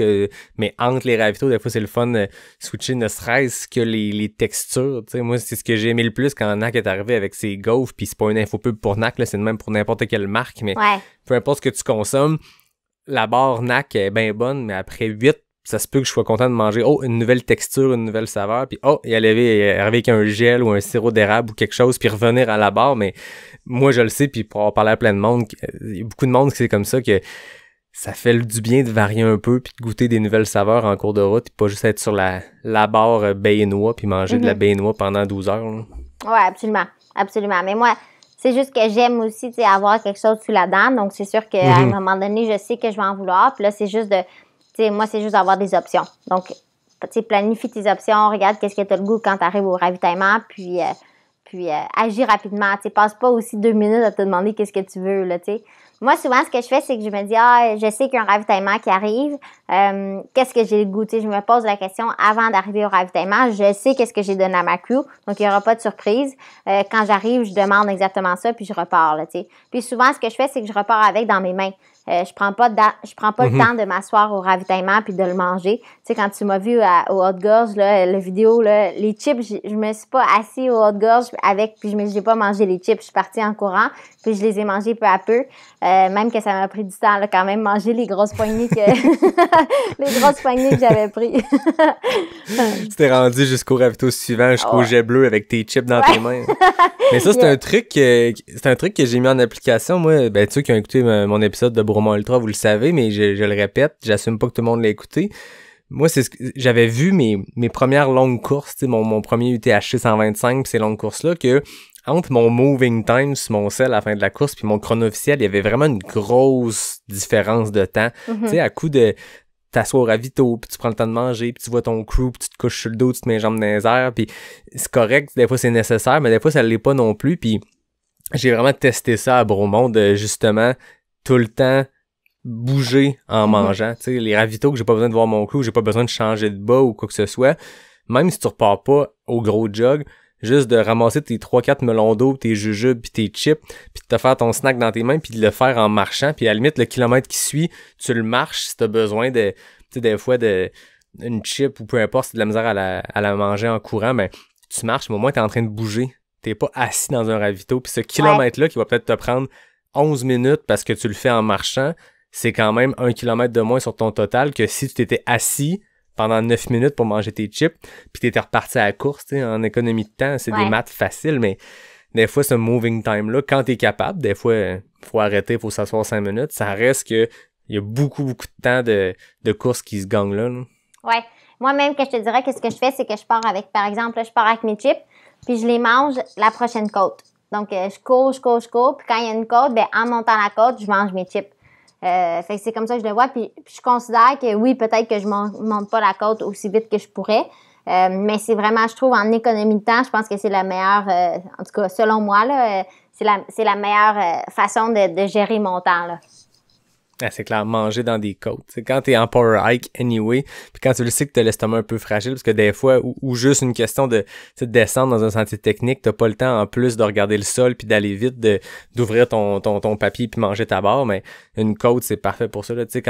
mais entre les ravitaux, des fois, c'est le fun de switcher ne serait-ce que les textures. T'sais, moi, c'est ce que j'ai aimé le plus quand NAC est arrivé avec ses gaufres, puis c'est pas une infopub pour NAC, là, c'est de même pour n'importe quelle marque, mais peu importe ce que tu consommes, la barre NAC est bien bonne, mais après 8, ça se peut que je sois content de manger une nouvelle texture, une nouvelle saveur, puis il arriver avec un gel ou un sirop d'érable ou quelque chose, puis revenir à la barre. Mais moi, je le sais, puis pour avoir parlé à plein de monde, il y a beaucoup de monde qui c'est comme ça, que ça fait du bien de varier un peu, puis de goûter des nouvelles saveurs en cours de route, puis pas juste être sur la barre baie et noix, puis manger de la baie et noix pendant 12 heures. Là. Ouais, absolument. Absolument. Mais moi, c'est juste que j'aime aussi, tu sais, avoir quelque chose sous la dent. Donc, c'est sûr qu'à un moment donné, je sais que je vais en vouloir. Puis là, c'est juste moi, c'est juste d'avoir des options. Donc, tu sais, planifie tes options, regarde qu'est-ce que tu as le goût quand tu arrives au ravitaillement, puis agis rapidement. Tu sais, passe pas aussi 2 minutes à te demander qu'est-ce que tu veux, là, tu sais. Moi, souvent, ce que je fais, c'est que je me dis, je sais qu'il y a un ravitaillement qui arrive. Qu'est-ce que j'ai le goût? Tu sais, je me pose la question avant d'arriver au ravitaillement. Je sais qu'est-ce que j'ai donné à ma crew, donc il n'y aura pas de surprise. Quand j'arrive, je demande exactement ça, puis je repars, là, tu sais. Puis souvent, ce que je fais, c'est que je repars avec dans mes mains. Je prends pas le temps de m'asseoir au ravitaillement puis de le manger. Tu sais, quand tu m'as vu au Haute-Gorge, là, la vidéo, là, les chips, je me suis pas assis au Haute-Gorge puis j'ai pas mangé les chips. Je suis partie en courant, puis je les ai mangés peu à peu. Même que ça m'a pris du temps, là, quand même, manger les grosses poignées que j'avais pris. Tu t'es rendu jusqu'au ravito suivant, jusqu'au jet bleu avec tes chips dans tes mains. Mais ça, c'est un truc que j'ai mis en application, moi. Ben, tu sais, qui ont écouté mon épisode de Bromont Ultra, vous le savez, mais je le répète, j'assume pas que tout le monde l'a écouté. Moi, c'est j'avais vu mes premières longues courses, tu sais, mon premier UTHC 125, pis ces longues courses-là, que entre mon moving time sur mon cell à la fin de la course puis mon chrono officiel, il y avait vraiment une grosse différence de temps. Tu sais, à coup de t'assois au ravito, puis tu prends le temps de manger, puis tu vois ton crew, puis tu te couches sur le dos, tu te mets les jambes dans les airs, puis c'est correct, des fois c'est nécessaire, mais des fois ça l'est pas non plus, puis j'ai vraiment testé ça à Bromont, de justement tout le temps bouger en mangeant. Tu sais, les ravitaux que j'ai pas besoin de voir mon crew, j'ai pas besoin de changer de bas ou quoi que ce soit, même si tu repars pas au gros jog, juste de ramasser tes 3-4 melons d'eau, tes jujubes, puis tes chips, puis de te faire ton snack dans tes mains, puis de le faire en marchant, puis à la limite, le kilomètre qui suit, tu le marches si t'as besoin de, tu sais, des fois, une chip ou peu importe, si t'as de la misère à la manger en courant, mais tu marches, mais au moins t'es en train de bouger. T'es pas assis dans un ravito, puis ce kilomètre-là qui va peut-être te prendre 11 minutes parce que tu le fais en marchant, c'est quand même 1 kilomètre de moins sur ton total que si tu t'étais assis pendant 9 minutes pour manger tes chips, puis t'étais reparti à la course, tu sais, en économie de temps, c'est des maths faciles, mais des fois, ce moving time-là, quand t'es capable, des fois, faut arrêter, faut s'asseoir 5 minutes, ça reste que il y a beaucoup de temps de courses qui se gagnent là. Ouais. Moi-même, que je te dirais que ce que je fais, c'est que je pars avec, par exemple, là, je pars avec mes chips, puis je les mange la prochaine côte. Donc, je cours, puis quand il y a une côte, ben en montant la côte, je mange mes chips. Fait que c'est comme ça que je le vois, puis je considère que oui, peut-être que je monte pas la côte aussi vite que je pourrais, mais c'est vraiment, je trouve, en économie de temps, je pense que c'est la meilleure, en tout cas, selon moi, là, c'est la meilleure façon de gérer mon temps, là. Ah, c'est clair, manger dans des côtes. T'sais, quand t'es en power hike anyway, puis quand tu le sais que t'as l'estomac un peu fragile, parce que des fois, ou juste une question de descendre dans un sentier technique, t'as pas le temps en plus de regarder le sol puis d'aller vite, d'ouvrir ton papier puis manger ta barre, mais une côte, c'est parfait pour ça. Tu sais,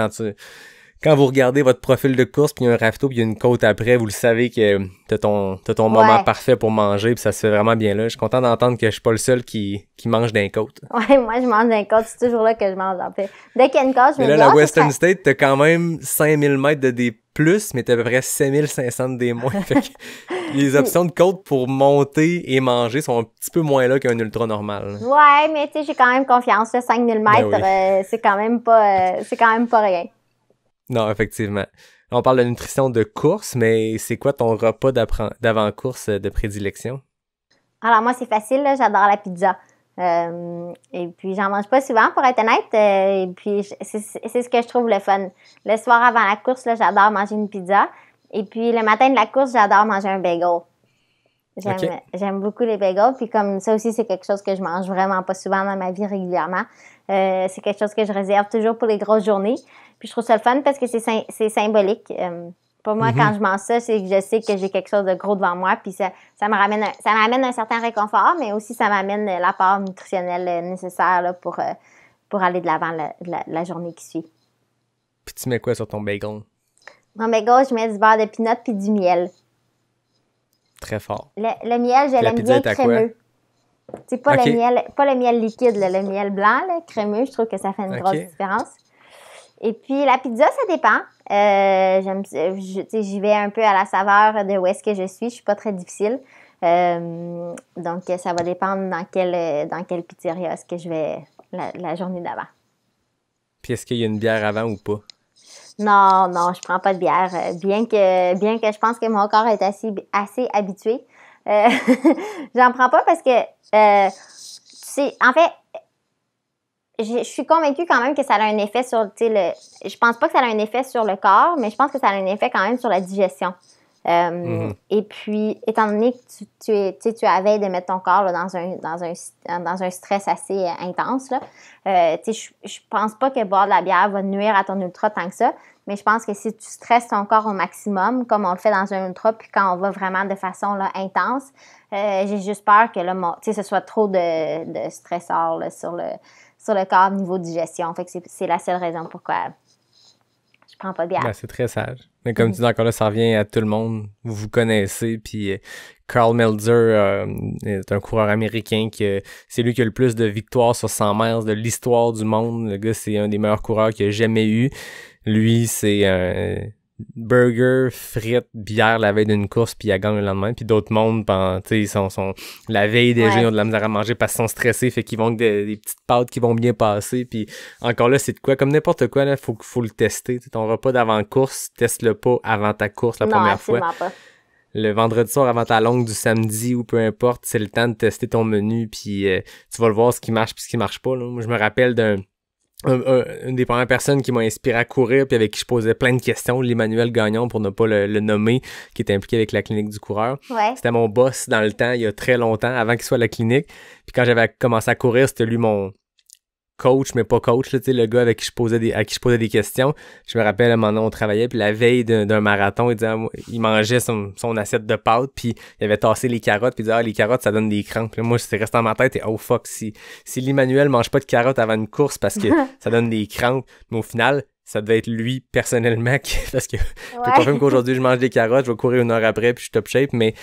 quand vous regardez votre profil de course puis il y a un ravito puis il y a une côte après, vous le savez que t'as ton moment parfait pour manger puis ça se fait vraiment bien là. Je suis content d'entendre que je suis pas le seul qui mange d'un côte. Ouais, moi je mange d'un côte, c'est toujours là que je mange en fait. Dès qu'il y a une côte, je me dis... Mais là, la Western State, t'as quand même 5000 mètres de des plus, mais t'as à peu près 5500 de des moins. Fait que les options de côte pour monter et manger sont un petit peu moins là qu'un ultra normal. Ouais, mais tu sais, j'ai quand même confiance. 5000 mètres, oui. C'est quand même pas rien. Non, effectivement. On parle de nutrition de course, mais c'est quoi ton repas d'avant-course de prédilection? Alors moi, c'est facile, là, j'adore la pizza. Et puis, j'en mange pas souvent, pour être honnête. Et puis, c'est ce que je trouve le fun. Le soir avant la course, là, j'adore manger une pizza. Et puis, le matin de la course, j'adore manger un bagel. J'aime beaucoup les bagels. Puis comme ça aussi, c'est quelque chose que je mange vraiment pas souvent dans ma vie régulièrement. C'est quelque chose que je réserve toujours pour les grosses journées. Puis je trouve ça le fun parce que c'est symbolique. Pour moi, quand je mange ça, c'est que je sais que j'ai quelque chose de gros devant moi, puis ça m'amène un certain réconfort, mais aussi ça m'amène l'apport nutritionnel nécessaire là, pour aller de l'avant la journée qui suit. Puis tu mets quoi sur ton bagel? Mon bagel, je mets du beurre de pinot puis du miel. Très fort. Le miel, je l'aime bien crémeux. C'est pas le miel liquide, le miel blanc, là, crémeux, je trouve que ça fait une grosse différence. Et puis la pizza, ça dépend. J'y vais un peu à la saveur de où est-ce que je suis. Je suis pas très difficile. Donc ça va dépendre dans quelle pizzeria est-ce que je vais la journée d'avant. Puis est-ce qu'il y a une bière avant ou pas? Non, je prends pas de bière. Bien que je pense que mon corps est assez habitué. J'en prends pas parce que en fait, je suis convaincue quand même que ça a un effet sur, je pense pas que ça a un effet sur le corps, mais je pense que ça a un effet quand même sur la digestion. Et puis, étant donné que tu es à veille de mettre ton corps là, dans un stress assez intense, là, je pense pas que boire de la bière va nuire à ton ultra tant que ça, mais je pense que si tu stresses ton corps au maximum, comme on le fait dans un ultra, puis quand on va vraiment de façon là, intense, j'ai juste peur que là, ce soit trop de stresseur là, sur le corps niveau digestion. Fait que c'est la seule raison pourquoi je prends pas de bière. Ben, c'est très sage. Mais comme tu dis encore là, ça revient à tout le monde. Vous vous connaissez. Puis Carl Melzer est un coureur américain c'est lui qui a le plus de victoires sur 100 miles de l'histoire du monde. Le gars, c'est un des meilleurs coureurs qu'il a jamais eu. Lui, c'est un burger, frites, bière la veille d'une course, puis il gagne le lendemain. Puis d'autres mondes, ils sont la veille déjà, ils ont de la misère à manger parce qu'ils sont stressés, fait qu'ils vont avec des petites pâtes qui vont bien passer. Puis encore là, c'est de quoi? Comme n'importe quoi, là, faut le tester. T'sais, ton repas d'avant-course, teste-le pas avant ta course la première fois. Pas. Le vendredi soir avant ta longue du samedi ou peu importe, c'est le temps de tester ton menu, puis tu vas le voir ce qui marche puis ce qui marche pas. Là. Moi, je me rappelle une des premières personnes qui m'a inspiré à courir puis avec qui je posais plein de questions, l'Emmanuel Gagnon pour ne pas le nommer, qui était impliqué avec la clinique du coureur. Ouais. C'était mon boss dans le temps, il y a très longtemps, avant qu'il soit à la clinique. Puis quand j'avais commencé à courir, c'était lui mon coach, mais pas coach, là, le gars avec qui je posais des questions. Je me rappelle, à un moment donné, on travaillait, puis la veille d'un marathon, il mangeait son assiette de pâtes, puis il avait tassé les carottes, puis il disait, les carottes, ça donne des crampes. Puis là, moi, c'est resté dans ma tête, et oh fuck, si l'Emmanuel mange pas de carottes avant une course parce que ça donne des crampes, mais au final, ça devait être lui, personnellement, parce que je te confirme qu'aujourd'hui, je mange des carottes, je vais courir une heure après, puis je suis top shape, mais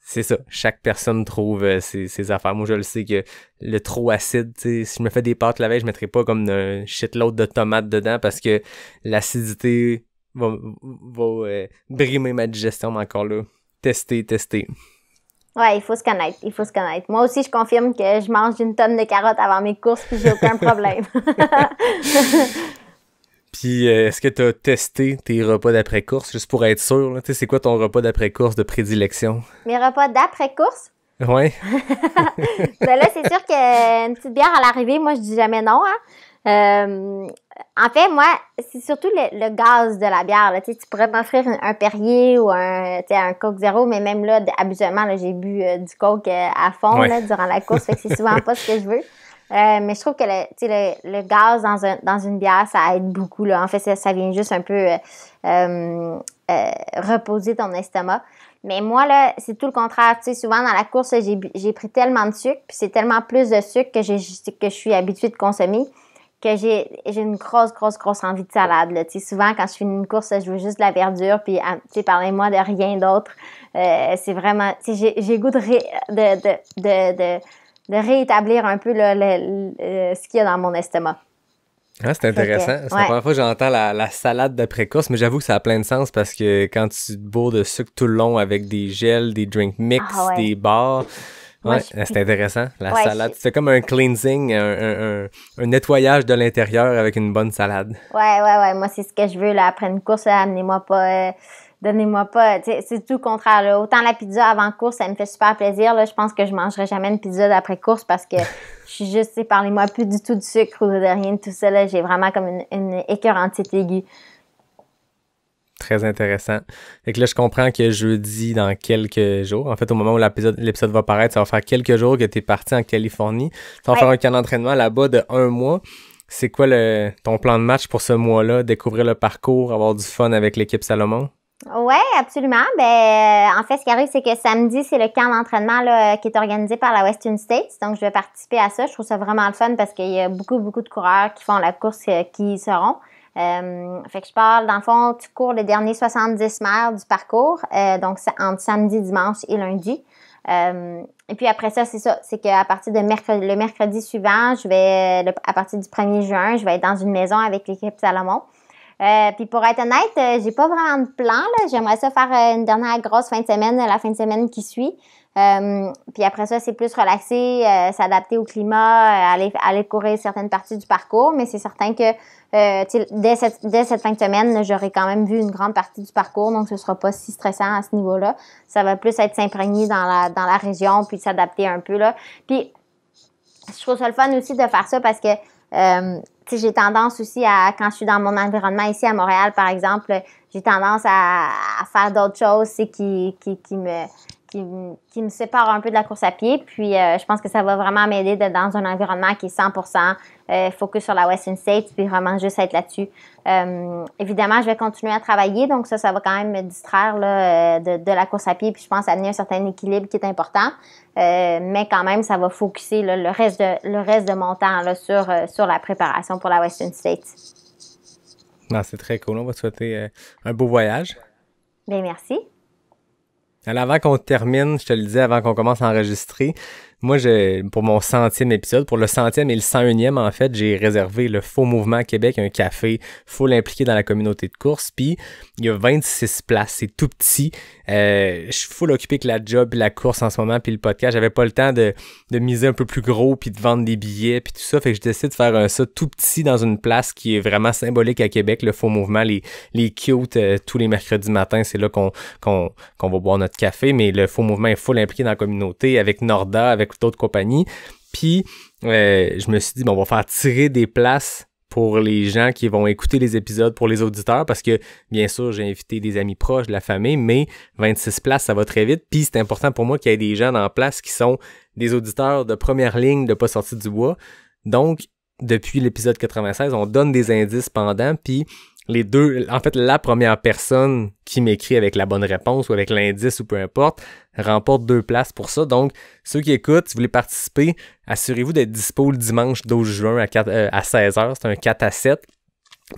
c'est ça, chaque personne trouve ses affaires. Moi, je le sais que le trop acide, si je me fais des pâtes la veille, je mettrai pas comme un shitload de tomates dedans parce que l'acidité va brimer ma digestion, mais encore là, tester. Ouais, il faut se connaître. Moi aussi, je confirme que je mange une tonne de carottes avant mes courses puis j'ai aucun problème. Puis, est-ce que tu as testé tes repas d'après-course, juste pour être sûr? Là? C'est quoi ton repas d'après-course de prédilection? Mes repas d'après-course? Ouais. Ben là, c'est sûr qu'une petite bière à l'arrivée, moi, je dis jamais non. Hein? En fait, moi, c'est surtout le gaz de la bière. Là. Tu pourrais m'offrir un Perrier ou un Coke Zéro, mais même là, habituellement, là, j'ai bu du Coke à fond là, durant la course, fait que c'est souvent pas ce que je veux. Mais je trouve que le gaz dans une bière, ça aide beaucoup. Là. En fait, ça vient juste un peu reposer ton estomac. Mais moi, là, c'est tout le contraire. Tu sais, souvent, dans la course, j'ai pris tellement de sucre, puis c'est tellement plus de sucre que je suis habituée de consommer que j'ai une grosse envie de salade. Là. Tu sais, souvent, quand je finis une course, je veux juste de la verdure, puis tu sais, parlez-moi de rien d'autre. C'est vraiment... Tu sais, j'ai goût de réétablir un peu ce qu'il y a dans mon estomac. Ah, c'est intéressant. C'est la première fois que j'entends la salade d'après-course, mais j'avoue que ça a plein de sens parce que quand tu te bourres de sucre tout le long avec des gels, des drink mix, des bars, c'est intéressant. La salade, c'est comme un cleansing, un nettoyage de l'intérieur avec une bonne salade. Ouais. Moi, c'est ce que je veux là, après une course. Amenez-moi pas... Donnez-moi pas, c'est tout le contraire. Là. Autant la pizza avant course, ça me fait super plaisir. Là. Je pense que je mangerai jamais une pizza d'après course parce que je suis juste, parlez-moi plus du tout de sucre ou de rien de tout ça. Là. J'ai vraiment comme une écœurantite aiguë. Très intéressant. Fait que là, je comprends que jeudi, dans quelques jours, en fait, au moment où l'épisode va paraître, ça va faire quelques jours que tu es parti en Californie. Tu vas faire un camp d'entraînement là-bas de 1 mois. C'est quoi ton plan de match pour ce mois-là? Découvrir le parcours, avoir du fun avec l'équipe Salomon? Oui, absolument. En fait, ce qui arrive, c'est que samedi, c'est le camp d'entraînement là, qui est organisé par la Western States. Donc, je vais participer à ça. Je trouve ça vraiment le fun parce qu'il y a beaucoup, beaucoup de coureurs qui font la course qui y seront. Fait que je parle, dans le fond, tu cours les derniers 70 mètres du parcours. Donc, c'est entre samedi, dimanche et lundi. Et puis après ça, c'est ça. C'est qu'à partir de le mercredi suivant, à partir du 1er juin, je vais être dans une maison avec l'équipe Salomon. Puis pour être honnête, j'ai pas vraiment de plan, là. J'aimerais ça faire une dernière grosse fin de semaine, la fin de semaine qui suit. Puis après ça, c'est plus relaxé, s'adapter au climat, aller courir certaines parties du parcours. Mais c'est certain que dès cette fin de semaine, j'aurai quand même vu une grande partie du parcours, donc ce sera pas si stressant à ce niveau-là. Ça va plus être s'imprégner dans la région, puis s'adapter un peu, là. Puis je trouve ça le fun aussi de faire ça parce que j'ai tendance aussi quand je suis dans mon environnement ici à Montréal, par exemple, j'ai tendance à faire d'autres choses qui me séparent un peu de la course à pied. Puis, je pense que ça va vraiment m'aider d'être dans un environnement qui est 100% focus sur la Western States, puis vraiment juste être là-dessus. Évidemment, je vais continuer à travailler, donc ça va quand même me distraire là, de la course à pied, puis je pense amener un certain équilibre qui est important. Mais quand même, ça va focuser là, le reste de mon temps là, sur la préparation pour la Western States. Non, c'est très cool. On va te souhaiter un beau voyage. Bien, merci. Alors, avant qu'on termine, je te le disais, avant qu'on commence à enregistrer, moi, pour mon 100e épisode, pour le 100e et le 101e, en fait, j'ai réservé le Faux Mouvement Québec, un café full impliqué dans la communauté de course. Puis, il y a 26 places, c'est tout petit. Je suis full occupé avec la job, la course en ce moment, puis le podcast. J'avais pas le temps de miser un peu plus gros, puis de vendre des billets, puis tout ça. Fait que je décide de faire ça tout petit dans une place qui est vraiment symbolique à Québec, le Faux Mouvement, les cute, tous les mercredis matins, c'est là qu'on va boire notre café. Mais le Faux Mouvement est full impliqué dans la communauté, avec Norda, avec d'autres compagnies. Puis, je me suis dit, on va faire tirer des places pour les gens qui vont écouter les épisodes, pour les auditeurs, parce que, bien sûr, j'ai invité des amis proches, de la famille, mais 26 places, ça va très vite. Puis, c'est important pour moi qu'il y ait des gens dans la place qui sont des auditeurs de première ligne de Pas sorti du bois. Donc, depuis l'épisode 96, on donne des indices pendant, puis la première personne qui m'écrit avec la bonne réponse ou avec l'indice ou peu importe, remporte 2 places pour ça. Donc, ceux qui écoutent, si vous voulez participer, assurez-vous d'être dispo le dimanche 12 juin à 16h. C'est un 4-7.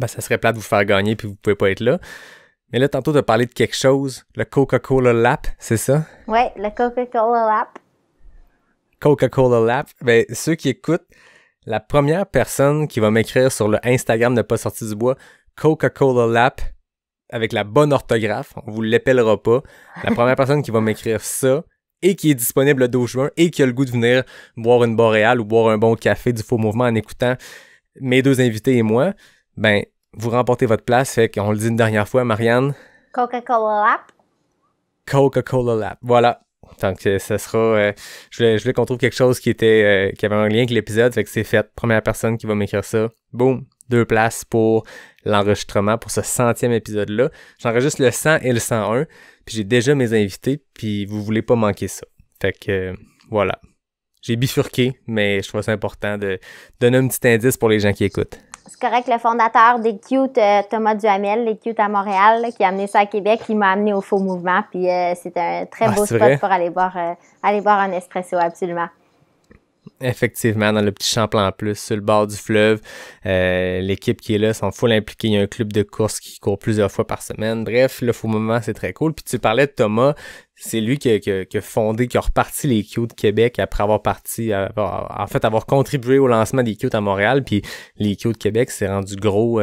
Ça serait plate de vous faire gagner puis vous pouvez pas être là. Mais là, tantôt, tu as parlé de quelque chose, le Coca-Cola Lap, c'est ça? Oui, le Coca-Cola Lap. Coca-Cola Lap. Ceux qui écoutent, la première personne qui va m'écrire sur le Instagram de Pas sorti du bois, Coca-Cola Lap, avec la bonne orthographe, on vous l'épellera pas. La première personne qui va m'écrire ça, et qui est disponible le 12 juin, et qui a le goût de venir boire une boréale ou boire un bon café du Faux Mouvement en écoutant mes 2 invités et moi, vous remportez votre place. Fait qu'on le dit une dernière fois, Marianne. Coca-Cola Lap. Coca-Cola Lap. Voilà. Donc, ça sera... je voulais qu'on trouve quelque chose qui avait un lien avec l'épisode, fait que c'est fait. Première personne qui va m'écrire ça. Boum! 2 places pour l'enregistrement pour ce 100e épisode-là. J'enregistre le 100 et le 101, puis j'ai déjà mes invités, puis vous voulez pas manquer ça. Fait que, voilà. J'ai bifurqué, mais je trouve ça important de donner un petit indice pour les gens qui écoutent. C'est correct, le fondateur des Cute, Thomas Duhamel, les Cute à Montréal, là, qui a amené ça à Québec, qui m'a amené au Faux Mouvement, puis c'est un très beau spot vrai? Pour aller boire un espresso, absolument. Effectivement, dans le petit Champlain en plus, sur le bord du fleuve. L'équipe qui est là sont full impliqués. Il y a un club de course qui court plusieurs fois par semaine. Bref, le Faux Mouvement, c'est très cool. Puis tu parlais de Thomas, c'est lui qui a fondé, qui a reparti les Cute Québec après avoir contribué au lancement des Cute à Montréal. Puis les Cute Québec, c'est rendu gros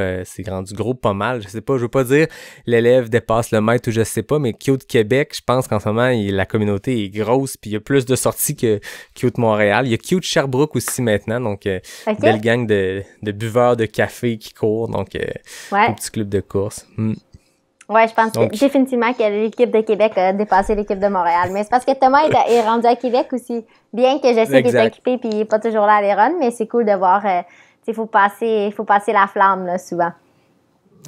pas mal. Je sais pas, je veux pas dire l'élève dépasse le maître ou je sais pas, mais Cute Québec, je pense qu'en ce moment, la communauté est grosse. Puis il y a plus de sorties que Cute Montréal. Il y a Cute Sherbrooke aussi maintenant, donc belle gang de buveurs de café qui courent, donc un petit club de course. Oui, je pense définitivement que l'équipe de Québec a dépassé l'équipe de Montréal. Mais c'est parce que Thomas est rendu à Québec aussi, bien que je sais qu'il est occupé et qu'il n'est pas toujours là à les runs, mais c'est cool de voir, il faut passer la flamme là, souvent.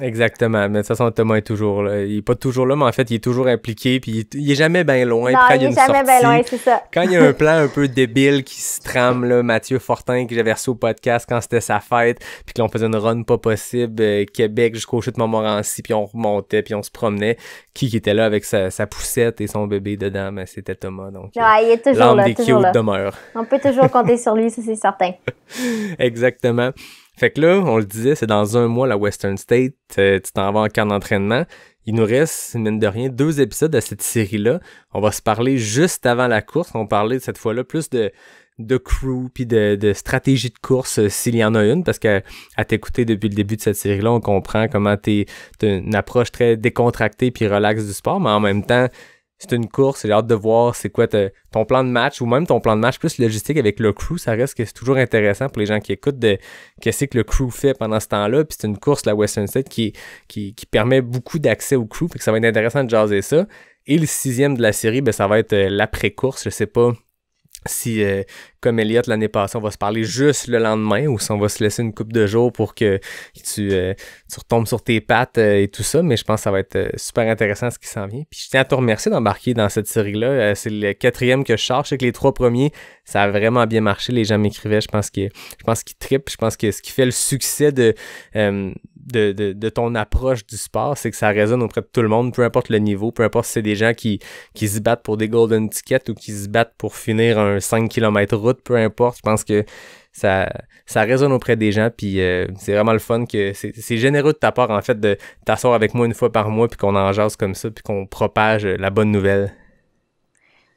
Exactement, mais de toute façon, Thomas est toujours là. Il est pas toujours là, mais en fait, il est toujours impliqué, puis il est jamais bien loin. Non, quand il est jamais bien loin, c'est ça. Quand il y a un plan un peu débile qui se trame, là, Mathieu Fortin, que j'avais reçu au podcast quand c'était sa fête, puis que l'on faisait une run pas possible, Québec jusqu'au chute Montmorency, puis on remontait, puis on se promenait. Qui était là avec sa poussette et son bébé dedans, mais c'était Thomas. Donc, il est toujours là, toujours là. Demeure. On peut toujours compter sur lui, ça c'est certain. Exactement. Fait que là, on le disait, c'est dans 1 mois la Western State, tu t'en vas en camp d'entraînement. Il nous reste, mine de rien, 2 épisodes de cette série-là. On va se parler juste avant la course. On va parler cette fois-là plus de crew puis de stratégie de course s'il y en a une, parce que à t'écouter depuis le début de cette série-là, on comprend comment t'as une approche très décontractée puis relaxe du sport, mais en même temps, c'est une course, j'ai hâte de voir c'est quoi ton plan de match, ou même ton plan de match plus logistique avec le crew. Ça reste que c'est toujours intéressant pour les gens qui écoutent de qu'est-ce que le crew fait pendant ce temps-là. Puis c'est une course, la Western State, qui permet beaucoup d'accès au crew, fait que ça va être intéressant de jaser ça. Et le 6e de la série, ben ça va être l'après-course. Je sais pas si, comme Elliott l'année passée, on va se parler juste le lendemain, ou si on va se laisser une couple de jours pour que tu retombes sur tes pattes et tout ça, mais je pense que ça va être super intéressant ce qui s'en vient. Puis je tiens à te remercier d'embarquer dans cette série-là. C'est le 4e que je charge. Je sais que les 3 premiers, ça a vraiment bien marché. Les gens m'écrivaient, je pense qu'ils trippent. Je pense que ce qui fait le succès de ton approche du sport, c'est que ça résonne auprès de tout le monde, peu importe le niveau, peu importe si c'est des gens qui se battent pour des golden tickets ou qui se battent pour finir un 5 km route, peu importe. Je pense que ça résonne auprès des gens, puis c'est vraiment le fun que c'est généreux de ta part, en fait, de t'asseoir avec moi une fois par mois, puis qu'on en jase comme ça, puis qu'on propage la bonne nouvelle.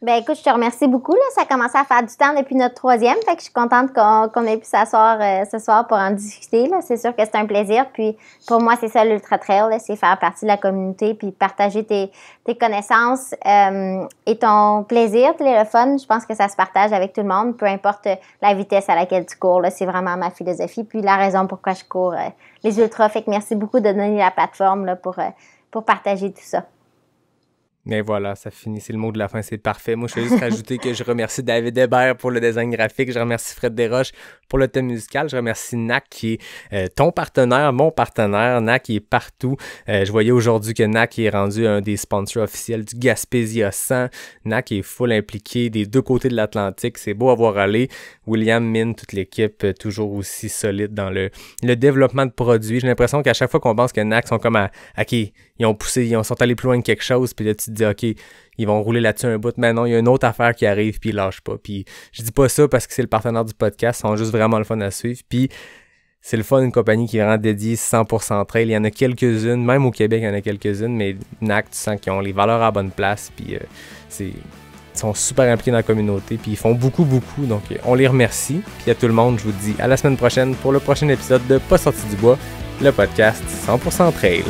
Ben écoute, je te remercie beaucoup. Là. Ça a commencé à faire du temps depuis notre 3e, fait que je suis contente qu'on ait pu s'asseoir ce soir pour en discuter. Là. C'est sûr que c'est un plaisir. Puis pour moi, c'est ça l'Ultra Trail, là, c'est faire partie de la communauté, puis partager tes connaissances et ton plaisir, le fun. Je pense que ça se partage avec tout le monde, peu importe la vitesse à laquelle tu cours. Là, c'est vraiment ma philosophie, puis la raison pourquoi je cours les ultras. Fait que merci beaucoup de donner la plateforme là, pour partager tout ça. Mais voilà, ça finit, c'est le mot de la fin, c'est parfait. Moi, je vais juste rajouter que je remercie David Hébert pour le design graphique, je remercie Fred Desroches pour le thème musical, je remercie NAC qui est ton partenaire, mon partenaire. NAC qui est partout. Je voyais aujourd'hui que NAC est rendu un des sponsors officiels du Gaspésia 100. NAC est full impliqué des 2 côtés de l'Atlantique, c'est beau à voir aller. William, Min, toute l'équipe, toujours aussi solide dans le développement de produits. J'ai l'impression qu'à chaque fois qu'on pense que NAC sont comme OK, ils sont allés plus loin que quelque chose, puis là tu te dis OK, ils vont rouler là-dessus un bout, mais non, il y a une autre affaire qui arrive, puis ils lâchent pas. Puis je dis pas ça parce que c'est le partenaire du podcast, ils sont juste vraiment le fun à suivre, puis c'est le fun d'une compagnie qui est vraiment dédiée 100% trail. Il y en a quelques-unes, même au Québec il y en a quelques-unes, mais NAC, tu sens qu'ils ont les valeurs à la bonne place, puis ils sont super impliqués dans la communauté, puis ils font beaucoup, donc on les remercie. Puis à tout le monde, je vous dis à la semaine prochaine pour le prochain épisode de Pas sorti du bois, le podcast 100% trail.